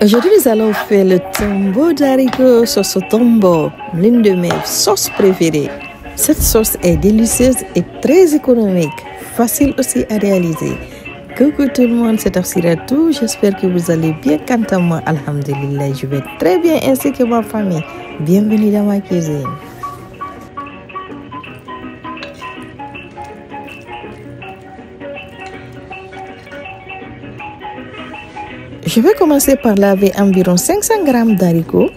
Aujourd'hui, nous allons faire le tombeau d'haricots sauce tombeau, l'une de mes sauces préférées. Cette sauce est délicieuse et très économique, facile aussi à réaliser. Coucou tout le monde, c'est Afsiratou. J'espère que vous allez bien. Quant à moi, alhamdulillah, je vais très bien ainsi que ma famille. Bienvenue dans ma cuisine. Je vais commencer par laver environ 500 g d'haricots.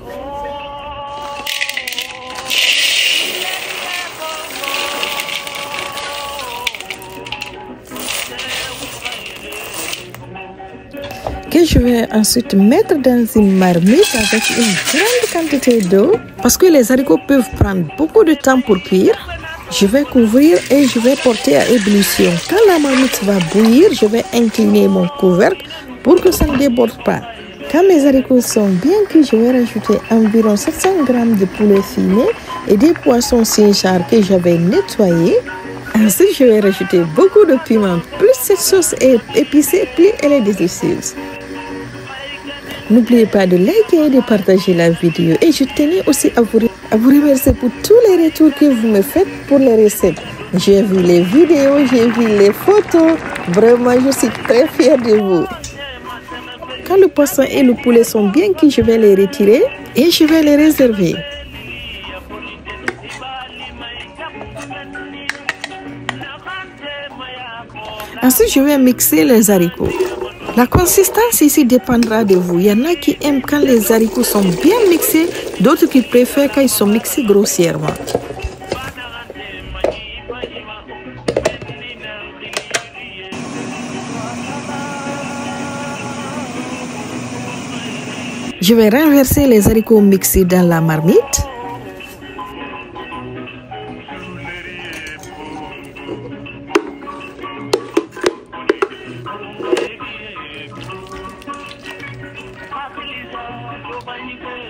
Que je vais ensuite mettre dans une marmite avec une grande quantité d'eau. Parce que les haricots peuvent prendre beaucoup de temps pour cuire. Je vais couvrir et je vais porter à ébullition. Quand la marmite va bouillir, je vais incliner mon couvercle pour que ça ne déborde pas. Quand mes haricots sont bien cuits, je vais rajouter environ 700 g de poulet fumé et des poissons Saint-Charles que j'avais nettoyés. Ensuite, je vais rajouter beaucoup de piment. Plus cette sauce est épicée, plus elle est délicieuse. N'oubliez pas de liker et de partager la vidéo. Et je tenais aussi à vous remercier pour tous les retours que vous me faites pour les recettes. J'ai vu les vidéos, j'ai vu les photos. Vraiment, je suis très fière de vous. Quand le poisson et le poulet sont bien cuits, je vais les retirer et je vais les réserver. Ensuite, je vais mixer les haricots. La consistance ici dépendra de vous. Il y en a qui aiment quand les haricots sont bien mixés, d'autres qui préfèrent quand ils sont mixés grossièrement. Je vais renverser les haricots mixés dans la marmite.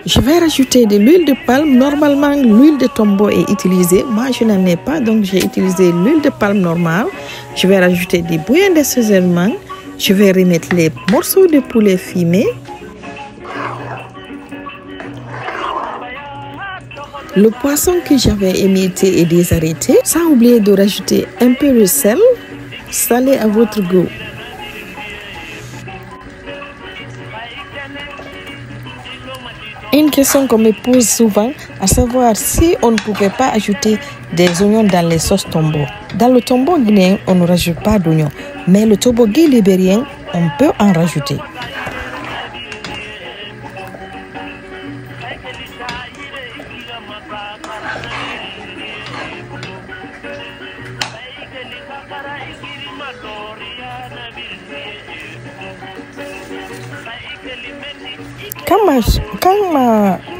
Je vais rajouter de l'huile de palme. Normalement, l'huile de tombeau est utilisée. Moi, je n'en ai pas, donc j'ai utilisé l'huile de palme normale. Je vais rajouter des bouillons d'assaisonnement. Je vais remettre les morceaux de poulet fumé. Le poisson que j'avais émietté et désarrêté. Sans oublier de rajouter un peu de sel, salé à votre goût. Une question qu'on me pose souvent, à savoir si on ne pouvait pas ajouter des oignons dans les sauces tombeau. Dans le tombeau guinéen, on ne rajoute pas d'oignons, mais le tobogui libérien, on peut en rajouter.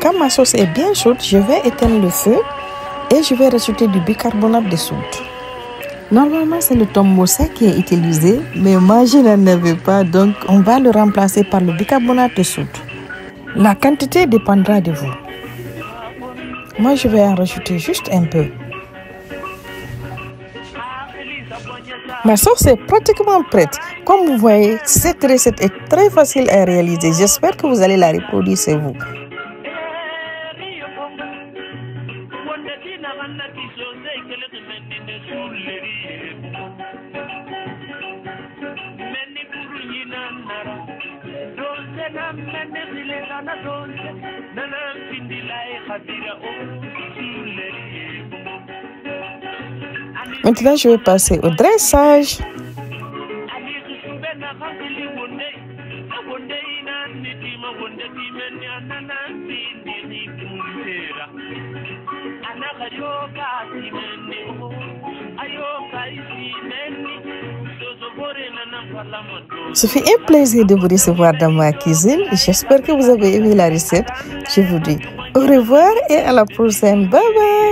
Quand ma sauce est bien chaude, je vais éteindre le feu et je vais rajouter du bicarbonate de soude. Normalement, c'est le tombeau sec qui est utilisé, mais moi je n'en avais pas, donc on va le remplacer par le bicarbonate de soude. La quantité dépendra de vous. Moi, je vais en rajouter juste un peu. Ma sauce est pratiquement prête. Comme vous voyez, cette recette est très facile à réaliser. J'espère que vous allez la reproduire chez vous. Maintenant, je vais passer au dressage. Ce fut un plaisir de vous recevoir dans ma cuisine. J'espère que vous avez aimé la recette. Je vous dis au revoir et à la prochaine. Bye bye.